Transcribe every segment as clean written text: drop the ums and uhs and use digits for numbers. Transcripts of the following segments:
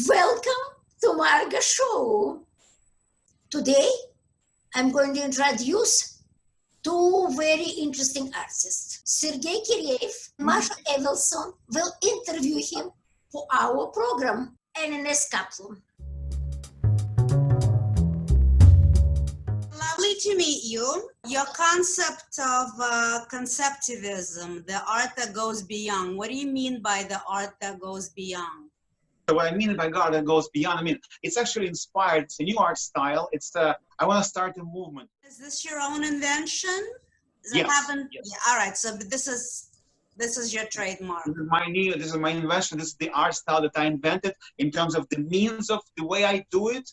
Welcome to Margo show. Today, I'm going to introduce two very interesting artists. Sergey Kireyev, Masha Evelson will interview him for our program, and Iness Kaplun. Lovely to meet you. Your concept of conceptivism, the art that goes beyond. What do you mean by the art that goes beyond? So what I mean by art that goes beyond, it's actually inspired. It's a new art style. I want to start a movement. Is this your own invention? Yes. Yeah, all right. So this is your trademark. This is my invention. This is the art style that I invented in terms of the means of the way I do it,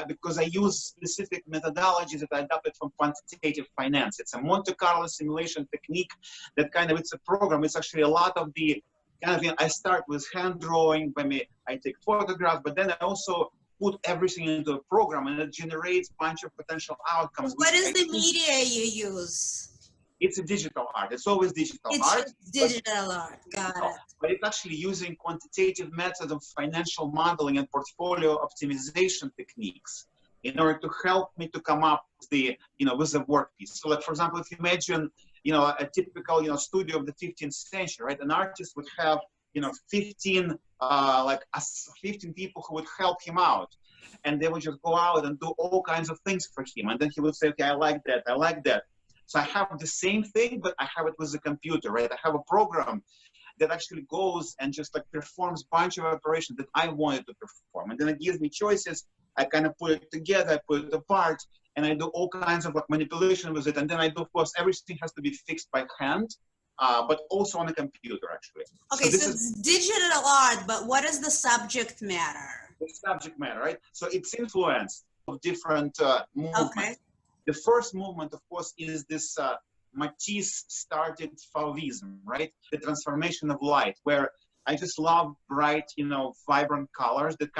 because I use specific methodologies that I adopted from quantitative finance. It's a Monte Carlo simulation technique that it's a program. It's actually a lot of the I start with hand drawing, I take photographs, but then I also put everything into a program and it generates a bunch of potential outcomes. What is the media you use? It's a digital art. It's always digital art. It's digital art. Got it. But it's actually using quantitative methods of financial modeling and portfolio optimization techniques in order to help me to come up with the workpiece. So, like for example, if you imagine, a typical, studio of the 15th century, right? An artist would have, 15 people who would help him out, and they would just go out and do all kinds of things for him, and then he would say, okay, I like that. So I have the same thing, but I have it with the computer, right? I have a program that actually goes and just performs a bunch of operations that I wanted to perform. And then it gives me choices. I put it together, I put it apart, and I do all kinds of manipulation with it. And then I do, of course, everything has to be fixed by hand, but also on a computer, actually. Okay, so it's digital art, but what is the subject matter? The subject matter, right? So it's influenced of different movements. Okay. The first movement, of course, is this Matisse-started Fauvism, right? The transformation of light, where I just love bright, vibrant colors that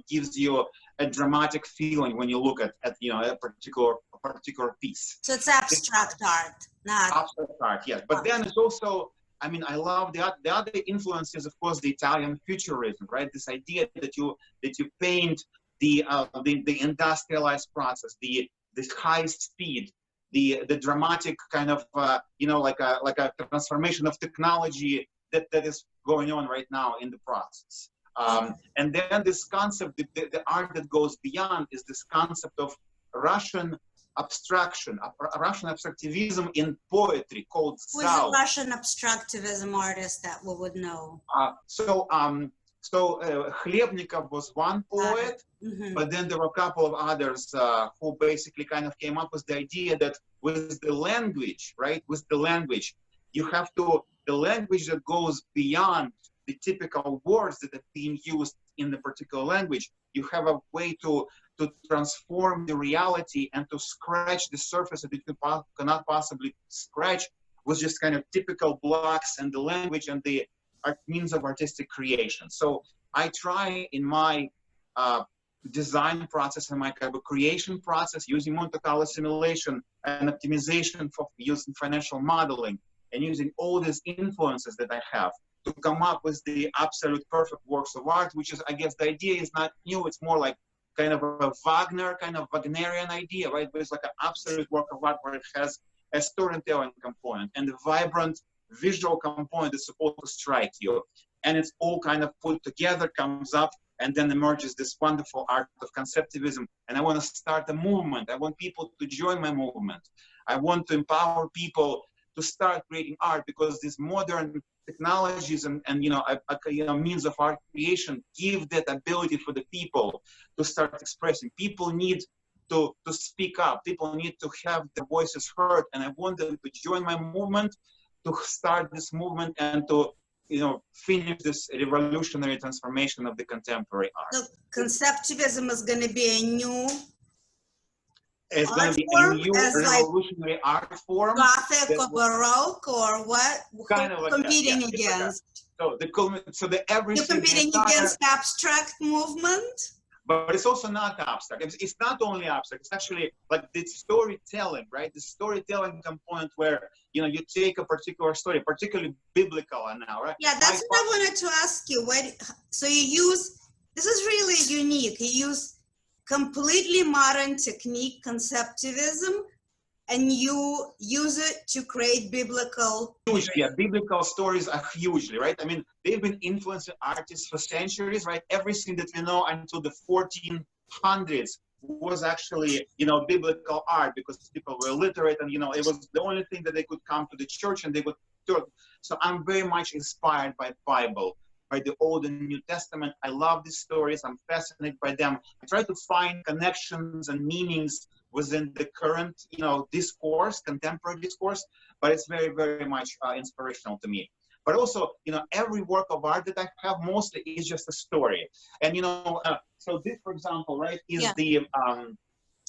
gives you a dramatic feeling when you look at a particular piece. So it's abstract art, not abstract art, yes. But then it's also, I love the other influences, of course, the Italian futurism, right? This idea that you paint the industrialized process, this high speed, the dramatic like a transformation of technology that is going on right now in the process. And then this concept, the art that goes beyond, is this concept of Russian abstraction, Russian abstractivism in poetry called Who is a Russian abstractivism artist that we would know? So Khlebnikov was one poet, but then there were a couple of others who basically came up with the idea that with the language, right, you have the language that goes beyond the typical words that are being used in the particular language, you have a way to transform the reality and to scratch the surface that you cannot possibly scratch with just typical blocks and the language and the means of artistic creation. So I try in my design process and my creation process, using Monte Carlo simulation and optimization for using financial modeling and using all these influences that I have to come up with the absolute perfect works of art, which is, I guess, the idea is not new. It's more like a Wagnerian idea, right? But it's like an absolute work of art where it has a storytelling component and a vibrant visual component that's supposed to strike you. And it's all put together, comes up, and then emerges this wonderful art of conceptivism. And I want to start a movement. I want people to join my movement. I want to empower people to start creating art, because these modern technologies and means of art creation give that ability for the people to start expressing. People need to speak up. People need to have their voices heard, and I want them to join my movement, to start this movement, and to finish this revolutionary transformation of the contemporary art. So conceptivism is going to be a new It's going to be a new revolutionary art form. Gothic or Baroque or what? Competing against. You're competing against abstract movement? But it's also not abstract. It's not only abstract. It's actually like the storytelling, right? The storytelling component where, you take a particular story, particularly biblical now, right? Yeah, that's what I wanted to ask you. So you use This is really unique. He used completely modern technique, conceptivism, and you use it to create biblical. Huge, yeah, biblical stories are hugely, right? I mean, they've been influencing artists for centuries, right? Everything that we know until the 1400s was actually, biblical art, because people were literate, and, it was the only thing that they could come to the church and they would do it. So I'm very much inspired by Bible, by the Old and New Testament. I love these stories. I'm fascinated by them. I try to find connections and meanings within the current, discourse, contemporary discourse, but it's very, very much inspirational to me. But also, every work of art that I have mostly is just a story. And, so this, for example, right, is the...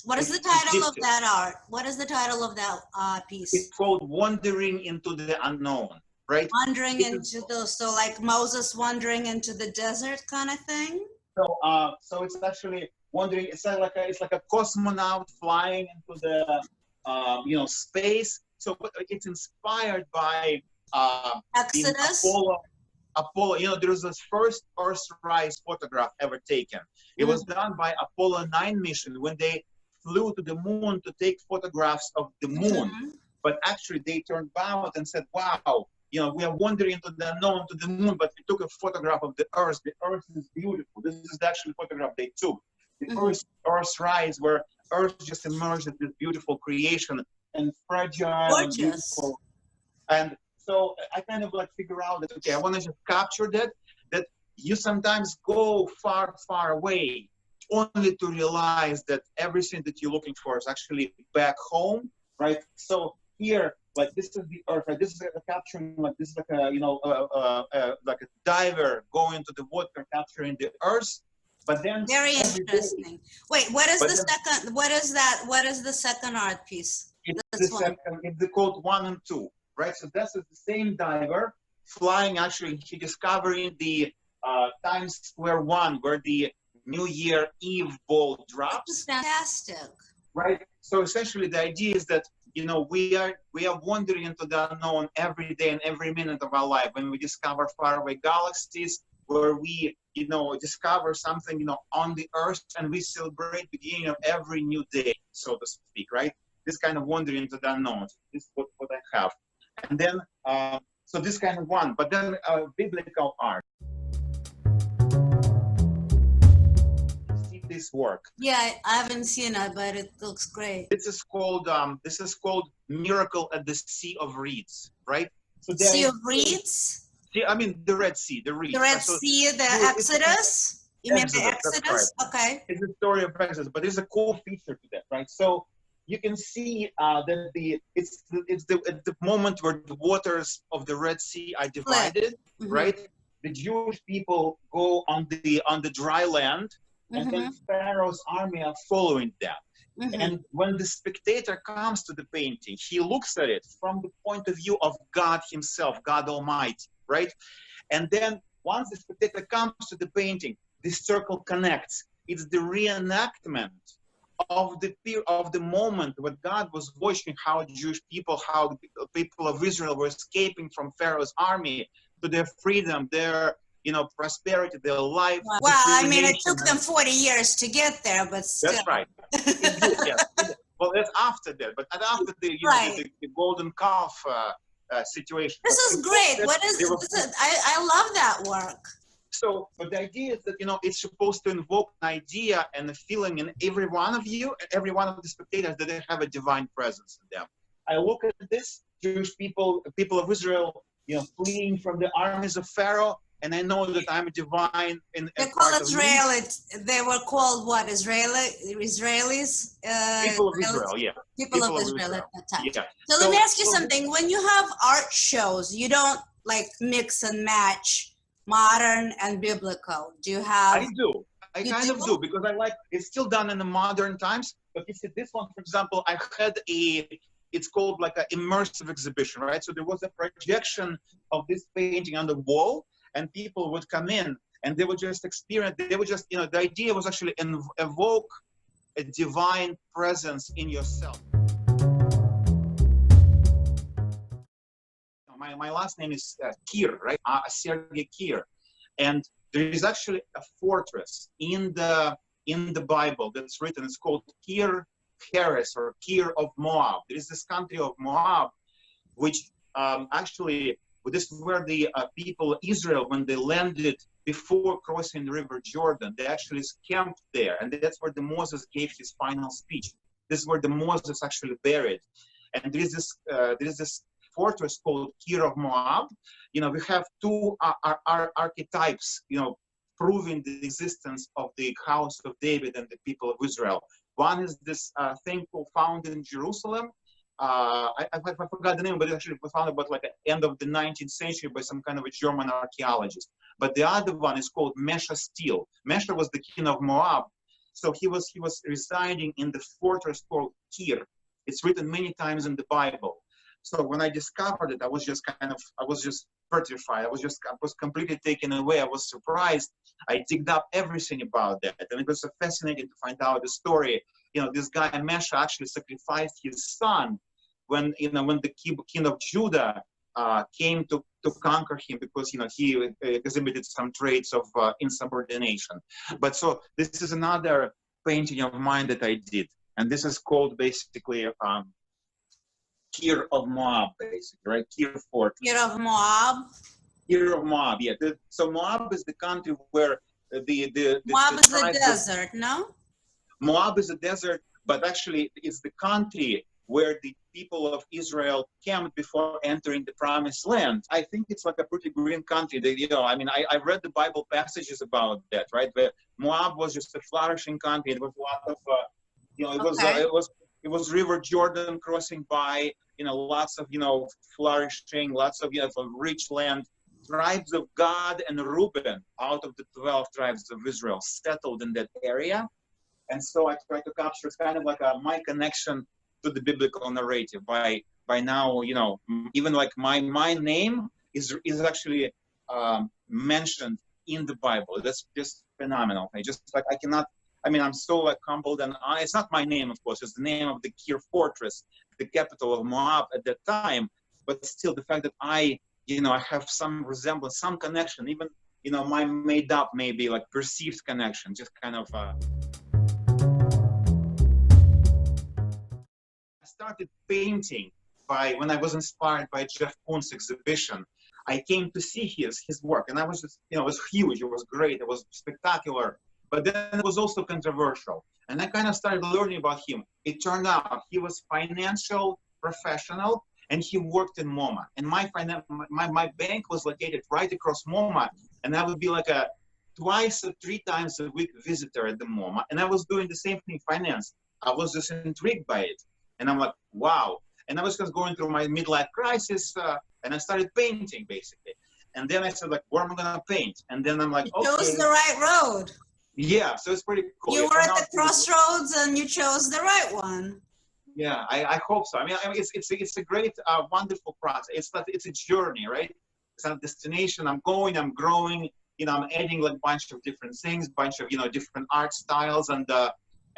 What is the title of that art? What is the title of that piece? It's called Wandering into the Unknown, right? Wandering into the, so like Moses wandering into the desert kind of thing? So it's actually wandering, it's like a cosmonaut flying into the, space. So it's inspired by Exodus? Apollo, there was this first Earthrise photograph ever taken. It was done by Apollo 9 mission when they flew to the moon to take photographs of the moon. But actually they turned back and said, wow, we are wandering into the unknown to the moon, but we took a photograph of the Earth. The Earth is beautiful. This is the actual photograph they took. The Earthrise, where Earth just emerged as this beautiful creation and fragile and beautiful. And so I kind of figure out that, okay, I want to just capture that you sometimes go far, far away only to realize that everything that you're looking for is actually back home, right? So here, this is the Earth, right? This is capturing, this is like a diver going to the water, capturing the Earth. But then very interesting. Wait, what is the second? What is that? What is the second art piece? It's called 1 and 2, right? So this is the same diver flying. Actually, he discovering the Times Square 1, where the New Year Eve ball drops. This is fantastic. Right. So essentially, the idea is that we are wandering into the unknown every day and every minute of our life. When we discover faraway galaxies, where we discover something on the Earth, and we celebrate the beginning of every new day, so to speak, right? This kind of wandering into the unknown. This is what I have. And then so this kind of one, but then biblical art. See this work. Yeah, I haven't seen it, but it looks great. This is called Miracle at the Sea of Reeds, right? So Sea of Reeds? I mean, the Red Sea, the reeds. The Red Sea, the Exodus? You mean the Exodus? Right. Okay. It's the story of Exodus, but there's a cool feature to that, right? So you can see that it's the moment where the waters of the Red Sea are divided, right? The Jewish people go on the dry land, and then Pharaoh's army are following them. And when the spectator comes to the painting, he looks at it from the point of view of God himself, God Almighty, right? And then once the spectator comes to the painting, this circle connects. It's the reenactment of the moment when God was watching how the Jewish people, how the people of Israel were escaping from Pharaoh's army to their freedom, their prosperity, their life. Well, I mean, it took them 40 years to get there, but still. That's right. Yes. Well, that's after that, but after the golden calf situation. This is great. What is this? I love that work. So, but the idea is that it's supposed to invoke an idea and a feeling in every one of you, every one of the spectators, that they have a divine presence in them. I look at this Jewish people of Israel, fleeing from the armies of Pharaoh. And I know that I'm a divine. They call Israel. They were called what? Israelis. People of Israel, yeah. People of Israel at that time. Yeah. So let me ask you something. When you have art shows, you don't mix and match modern and biblical. Do you have? I do. I kind of do, because I like it's still done in the modern times. But you see, this one, for example, I had it's called an immersive exhibition, right? So there was a projection of this painting on the wall. And people would come in and they would just experience, they would just, the idea was actually evoke a divine presence in yourself. My last name is Kir, right? Sergey Kireyev. And there is actually a fortress in the Bible that's written. It's called Kir Heres, or Kir of Moab. There is this country of Moab, which actually, this is where the people of Israel, when they landed before crossing the river Jordan, they actually camped there, and that's where the Moses gave his final speech. This is where the Moses actually buried, and there is this fortress called Kir of Moab. We have two archetypes, proving the existence of the house of David and the people of Israel. One is this thing found in Jerusalem. I forgot the name, but it actually was found about like the end of the 19th century by some kind of a German archaeologist. But the other one is called Masha Stele. Masha was the king of Moab, so he was residing in the fortress called Kir. It's written many times in the Bible. So when I discovered it, I was just petrified. I was completely taken away. I was surprised. I digged up everything about that, and it was so fascinating to find out the story. This guy Masha actually sacrificed his son when the king of Judah came to conquer him, because he exhibited some traits of insubordination. But so this is another painting of mine that I did, and this is called basically Kir of Moab, basically, right? Kir Fort. Kir of Moab. Kir of Moab, yeah. So Moab is the country where Moab is a desert, no? Moab is a desert, but actually it's the country where the people of Israel camped before entering the promised land. I think it's like a pretty green country. I read the Bible passages about that, right? Where Moab was just a flourishing country. It was a lot of, it was River Jordan crossing by, lots of, flourishing, lots of, rich land. Tribes of Gad and Reuben, out of the 12 tribes of Israel, settled in that area. And so I try to capture, it's kind of like my connection to the biblical narrative by now, even like my name is actually mentioned in the Bible. That's just phenomenal. I'm so humbled, and it's not my name, of course, it's the name of the Kir fortress, the capital of Moab at that time, but still the fact that I have some resemblance, some connection, even, my made up, maybe like perceived connection, just kind of, I started painting when I was inspired by Jeff Koons' exhibition. I came to see his work, and I was just, it was huge, it was great, it was spectacular, but then it was also controversial. And I kind of started learning about him. It turned out he was financial professional, and he worked in MoMA. And my bank was located right across MoMA, and I would be like a 2 or 3 times a week visitor at the MoMA. And I was doing the same thing, finance. I was just intrigued by it. And I'm like, wow. And I was just going through my midlife crisis, and I started painting, basically. And then I said, like, where am I going to paint? And then I'm like, you chose the right road. Yeah, so it's pretty cool. You were at the crossroads, and you chose the right one. Yeah, I hope so. I mean, it's a great, wonderful process. It's a journey, right? It's not a destination. I'm growing. I'm adding like a bunch of different things, bunch of different art styles, and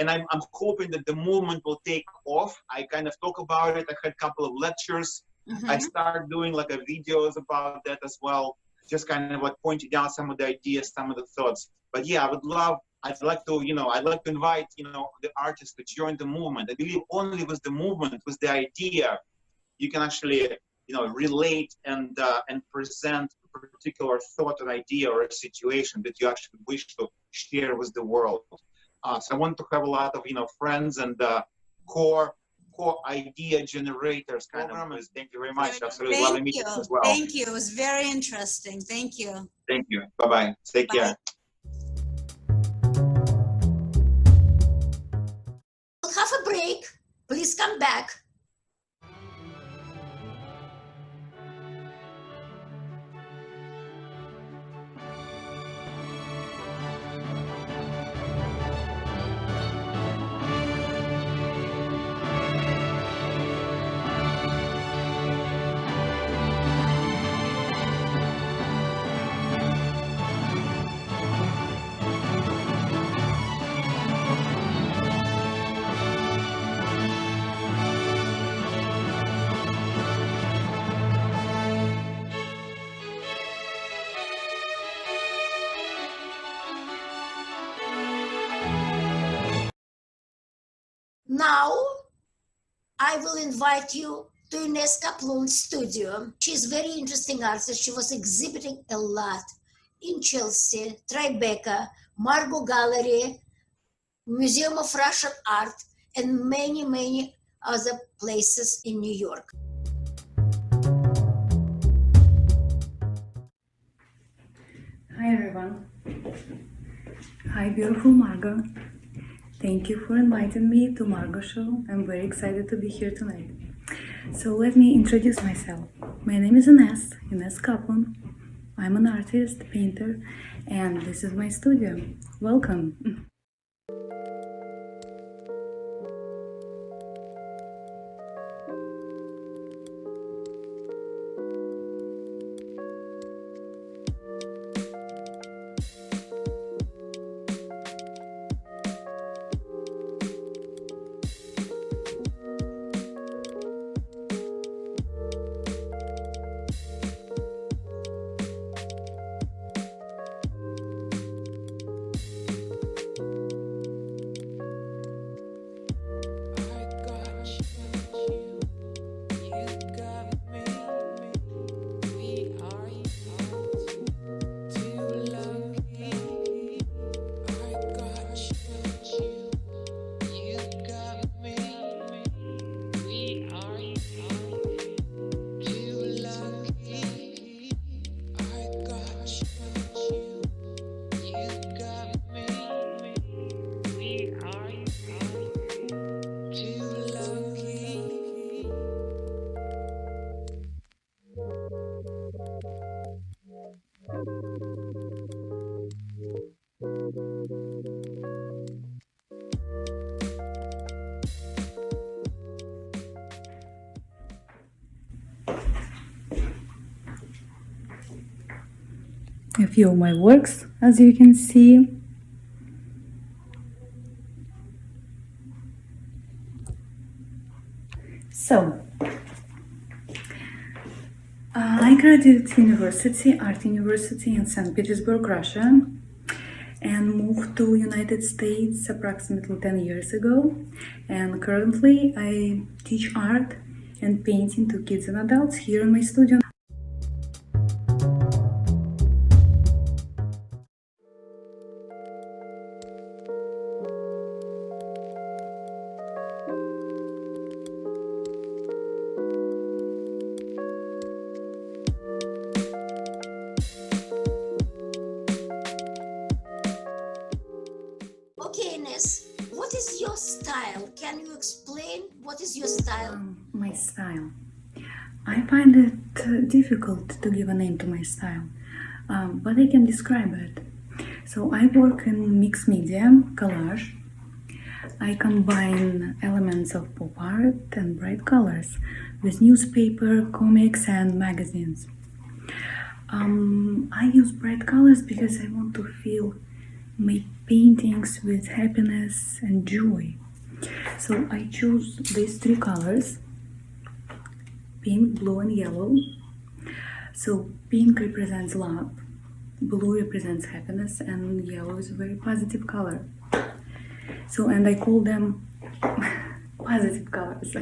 I'm hoping that the movement will take off. I kind of talk about it. I had a couple of lectures. I started doing like videos about that as well, just kind of like pointing out some of the ideas, some of the thoughts. But yeah, I'd like to invite, the artists to join the movement. I believe only with the movement, with the idea, you can actually, relate and present a particular thought, an idea, or a situation that you actually wish to share with the world. So I want to have a lot of, friends and core idea generators kind of. Thank you very much. Absolutely lovely meeting you as well. Thank you. It was very interesting. Thank you. Thank you. Bye-bye. Take care. We'll have a break. Please come back. Now, I will invite you to Iness Kaplun's studio. She's a very interesting artist. She was exhibiting a lot in Chelsea, Tribeca, Margo Gallery, Museum of Russian Art, and many, many other places in New York. Hi everyone. Hi beautiful Margo. Thank you for inviting me to Margo show. I'm very excited to be here tonight. So let me introduce myself. My name is Iness Kaplun. I'm an artist, painter, and this is my studio. Welcome. A few of my works, as you can see. So, I graduated Art University in St. Petersburg, Russia, and moved to United States approximately 10 years ago. And currently, I teach art and painting to kids and adults here in my studio. Okay, Iness, what is your style? Can you explain what is your style? My style. I find it difficult to give a name to my style, but I can describe it. So I work in mixed media, collage. I combine elements of pop art and bright colors with newspaper, comics, and magazines. I use bright colors because I want to fill my paintings with happiness and joy. So I choose these three colors: pink, blue, and yellow. So pink represents love, blue represents happiness, and yellow is a very positive color. So, and I call them positive colors.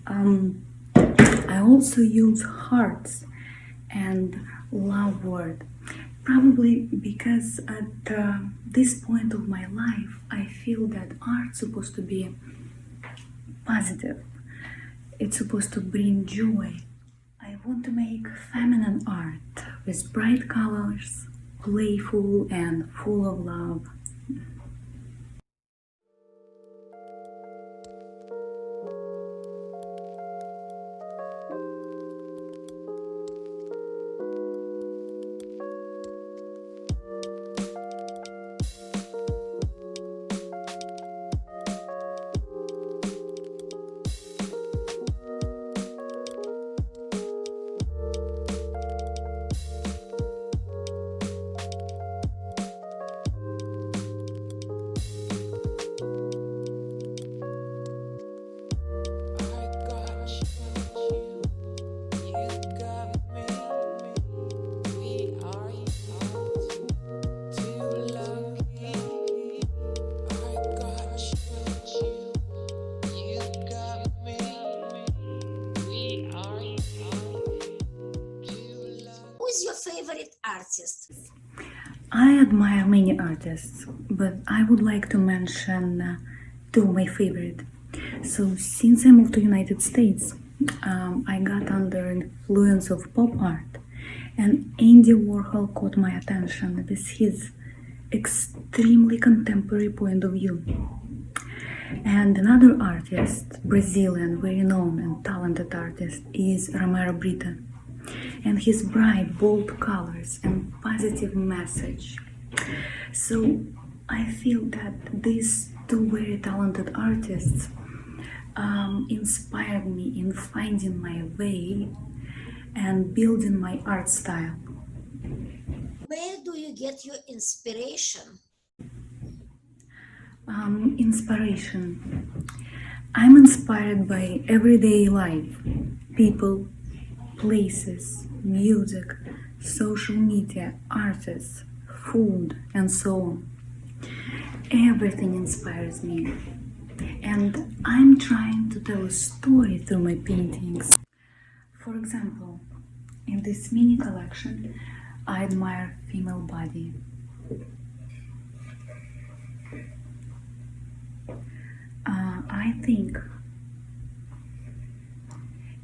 I also use hearts and love word, probably because at this point of my life, I feel that art's supposed to be positive. It's supposed to bring joy. I want to make feminine art with bright colors, playful and full of love. I admire many artists, but I would like to mention two of my favorite. So since I moved to United States, I got under influence of pop art, and Andy Warhol caught my attention with his extremely contemporary point of view. And another artist, Brazilian, very known and talented artist, is Romero Brito, and his bright, bold colors and positive message. So I feel that these two very talented artists inspired me in finding my way and building my art style. Where do you get your inspiration? Inspiration. I'm inspired by everyday life, people, places, music, social media, artists, food, and so on. Everything inspires me, and I'm trying to tell a story through my paintings. For example, in this mini collection, I admire female body. I think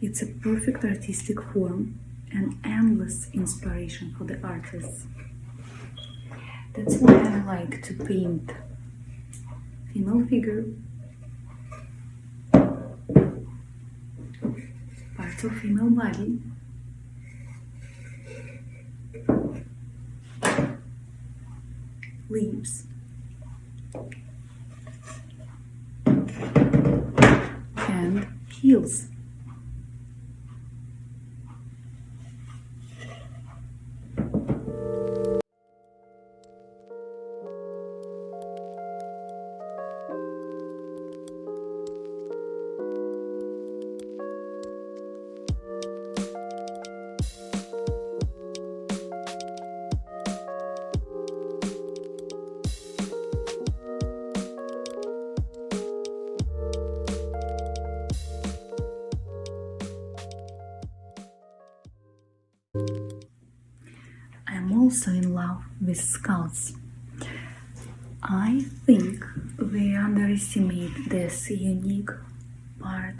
it's a perfect artistic form and endless inspiration for the artists. That's why I like to paint female figure, parts of female body, lips, and heels. I'm also in love with skulls. I think we underestimate this unique part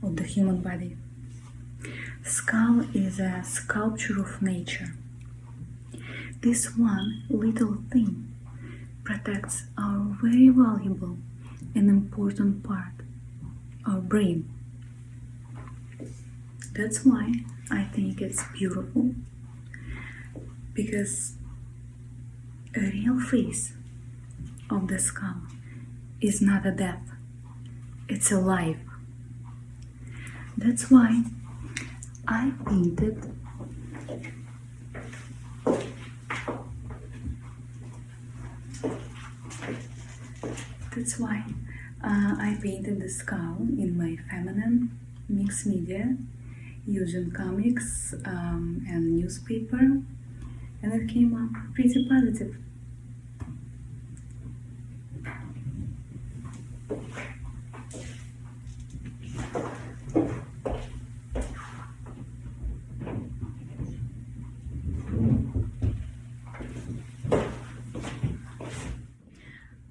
of the human body. Skull is a sculpture of nature. This one little thing protects our very valuable and important part, our brain. That's why I think it's beautiful, because a real face of the skull is not a death, it's alive. That's why I painted the skull in my feminine mixed media using comics and newspaper, and it came up pretty positive.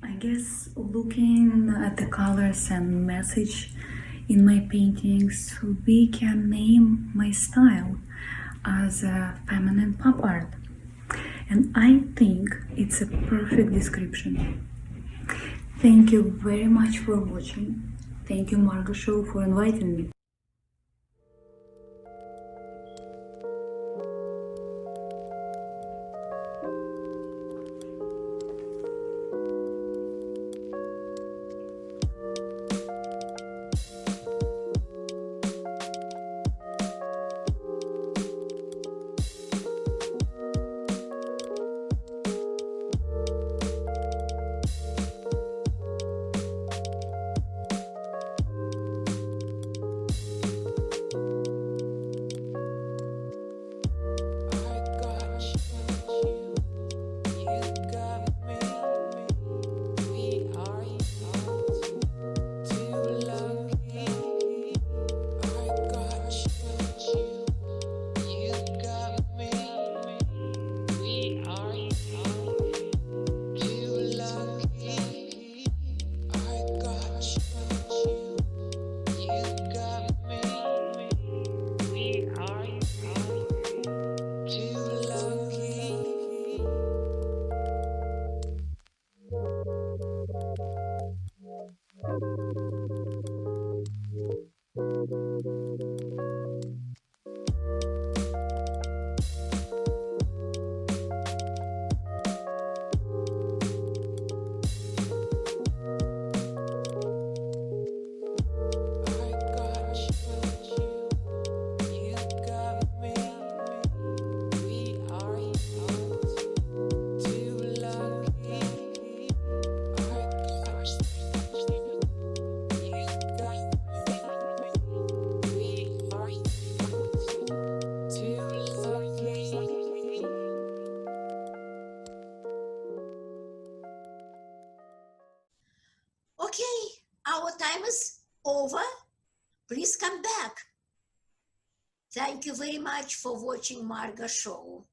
I guess looking at the colors and message in my paintings, we can name my style as a feminine pop art. And I think it's a perfect description. Thank you very much for watching. Thank you, Margo Show, for inviting me. Okay, our time is over. Please come back. Thank you very much for watching Margo show.